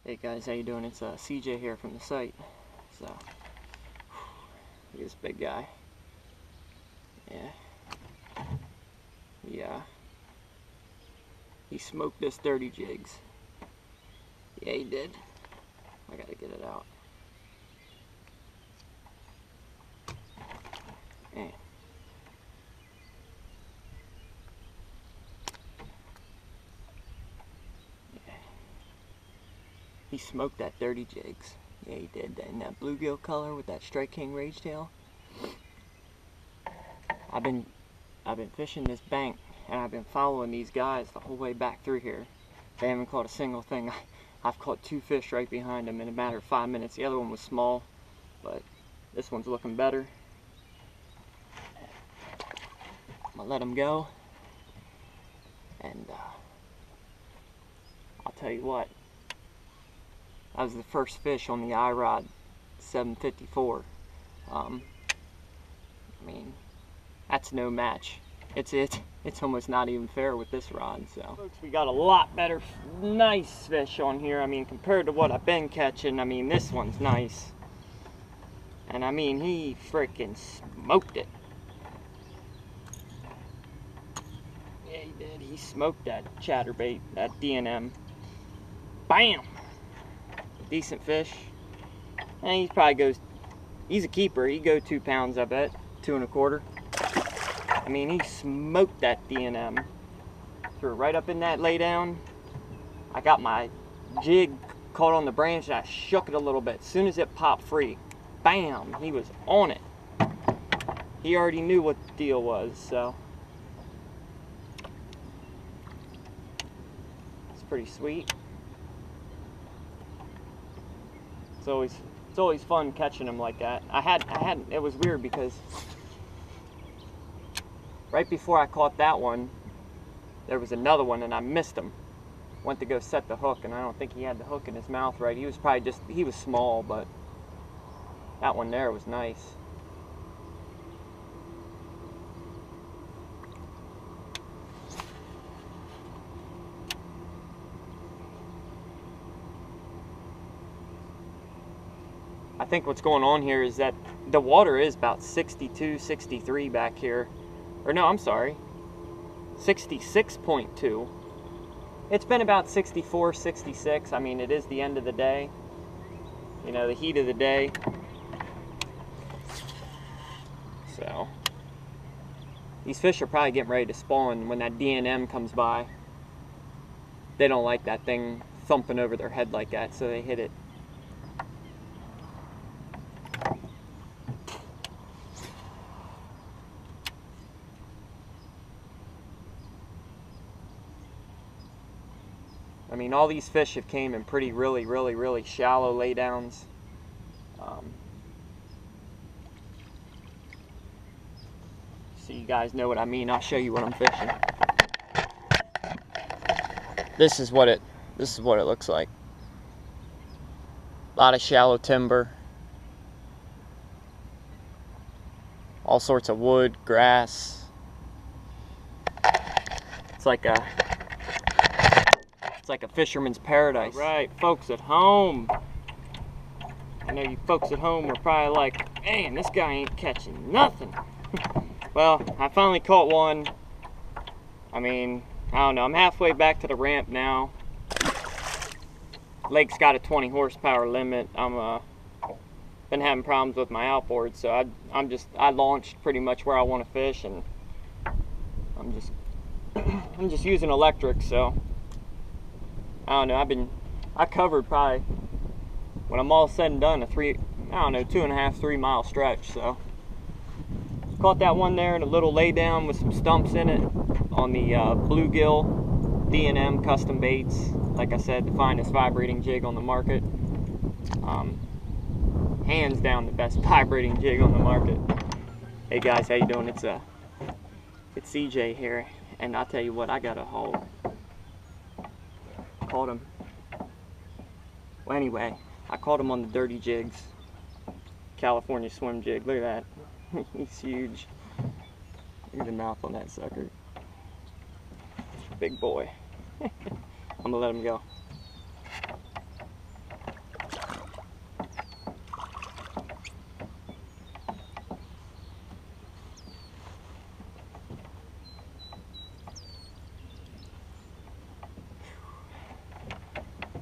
Hey guys, how you doing? It's CJ here from the site. So, look at this big guy. Yeah. He smoked this dirty jigs. Yeah, he did. I gotta get it out. Man. He smoked that dirty jigs. Yeah, he did. In that bluegill color with that Strike King Rage Tail. I've been fishing this bank and I've been following these guys the whole way back through here. They haven't caught a single thing. I've caught 2 fish right behind them in a matter of 5 minutes. The other one was small, but this one's looking better. I'm gonna let him go, and I'll tell you what. That was the first fish on the iRod 754. I mean, that's no match. It's almost not even fair with this rod. So, folks, we got a lot better, nice fish on here. I mean, compared to what I've been catching, I mean, this one's nice. And I mean, he freaking smoked it. Yeah, he did. He smoked that chatterbait, that D&M. Bam! Decent fish. And he probably goes, he's a keeper. He'd go 2 pounds, I bet. 2 1/4. I mean, he smoked that D&M. Threw it right up in that laydown. I got my jig caught on the branch and I shook it a little bit. As soon as it popped free, bam, he was on it. He already knew what the deal was, so. It's pretty sweet. It's always fun catching them like that. It was weird because right before I caught that one, there was another one and I missed him. Went to go set the hook and I don't think he had the hook in his mouth right. He was probably he was small, but that one there was nice. I think what's going on here is that the water is about 62, 63 back here. Or no, I'm sorry, 66.2. It's been about 64, 66. I mean, it is the end of the day. You know, the heat of the day. So, these fish are probably getting ready to spawn when that D&M comes by. They don't like that thing thumping over their head like that, so they hit it. I mean, all these fish have came in pretty really shallow laydowns. So you guys know what I mean. I'll show you what I'm fishing. This is what it looks like. A lot of shallow timber. All sorts of wood, grass. It's like a fisherman's paradise. All right, folks at home. I know you folks at home are probably like, man, this guy ain't catching nothing. Well, I finally caught one. I mean, I don't know, I'm halfway back to the ramp now. Lake's got a 20 horsepower limit. I'm been having problems with my outboard, so I launched pretty much where I want to fish, and I'm just using electric, so I don't know. I covered probably, when I'm all said and done, a 2.5, 3 mile stretch. So caught that one there in a little laydown with some stumps in it on the bluegill D&M custom baits. Like I said, the finest vibrating jig on the market. Hands down the best vibrating jig on the market. Hey guys, how you doing? It's CJ here, and I'll tell you what, I got a haul. Caught him. Well, anyway, I caught him on the dirty jigs. California swim jig. Look at that. He's huge. Look at the mouth on that sucker. Big boy. I'm gonna let him go.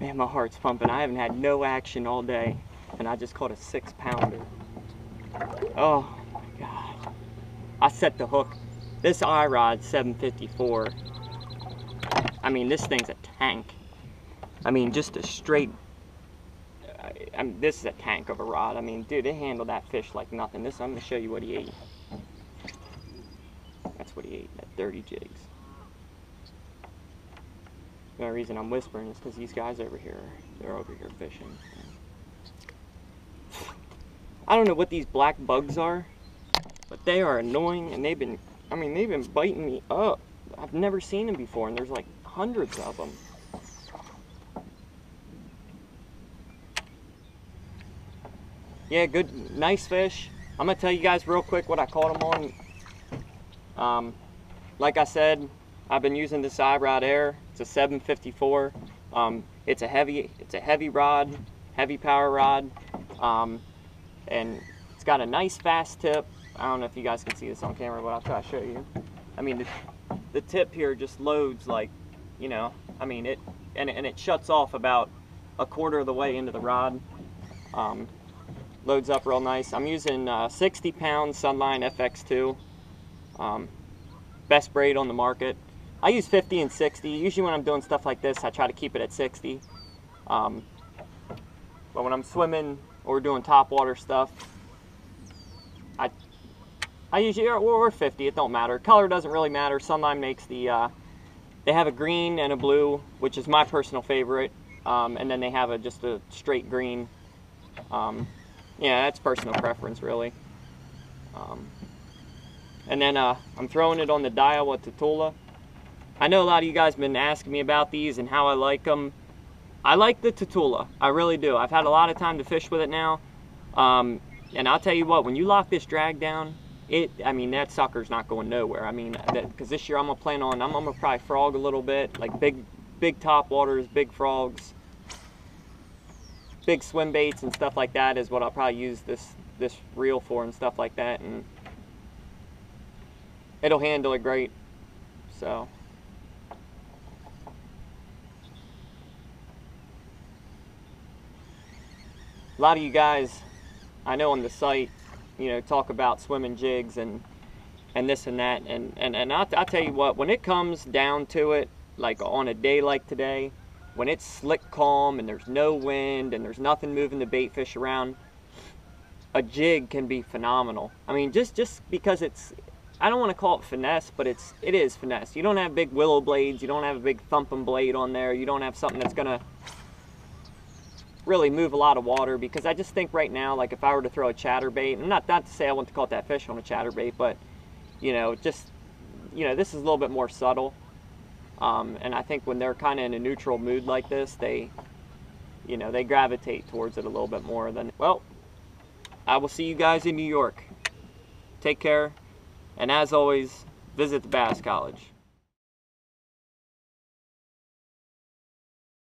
Man, my heart's pumping. I haven't had no action all day, and I just caught a 6-pounder. Oh my God. I set the hook. This I-rod's 754. I mean, this thing's a tank. I mean, just a straight, this is a tank of a rod. I mean, dude, it handled that fish like nothing. I'm gonna show you what he ate. That's what he ate, that dirty jigs. The only reason I'm whispering is because these guys over here, they're over here fishing. I don't know what these black bugs are, but they are annoying, and they've been biting me up. I've never seen them before, and there's like hundreds of them. Yeah, good, nice fish. I'm gonna tell you guys real quick what I caught them on. Like I said, I've been using this I-Rod Air. It's a 754. It's a heavy rod, heavy power rod, and it's got a nice fast tip. I don't know if you guys can see this on camera, but I'll try to show you. I mean, the tip here just loads like, you know, I mean it, and it shuts off about a quarter of the way into the rod. Loads up real nice. I'm using 60-pound Sunline FX2. Best braid on the market. I use 50 and 60. Usually when I'm doing stuff like this, I try to keep it at 60. But when I'm swimming or doing top water stuff, I usually, or 50, it don't matter. Color doesn't really matter. Sunline makes the, they have a green and a blue, which is my personal favorite. And then they have just a straight green. Yeah, that's personal preference, really. And then I'm throwing it on the Daiwa Tatula. I know a lot of you guys have been asking me about these and how I like them. I like the Tatula, I really do. I've had a lot of time to fish with it now. And I'll tell you what, when you lock this drag down, I mean, that sucker's not going nowhere. I mean, because this year I'm gonna probably frog a little bit, like big top waters, big frogs, big swim baits and stuff like that is what I'll probably use this reel for and stuff like that, and it'll handle it great. So a lot of you guys I know on the site, you know, talk about swimming jigs and this and that, and I'll tell you what, when it comes down to it, like on a day like today, when it's slick calm and there's no wind and there's nothing moving the bait fish around, a jig can be phenomenal. I mean, just because it's, I don't want to call it finesse, but it is finesse. You don't have big willow blades, you don't have a big thumping blade on there, you don't have something that's gonna really move a lot of water, because I just think right now, like if I were to throw a chatterbait, and not to say I want to call that fish on a chatterbait, but you know, just, you know, this is a little bit more subtle. And I think when they're kind of in a neutral mood like this, they, you know, they gravitate towards it a little bit more than, well, I will see you guys in New York. Take care, and as always, visit the Bass College.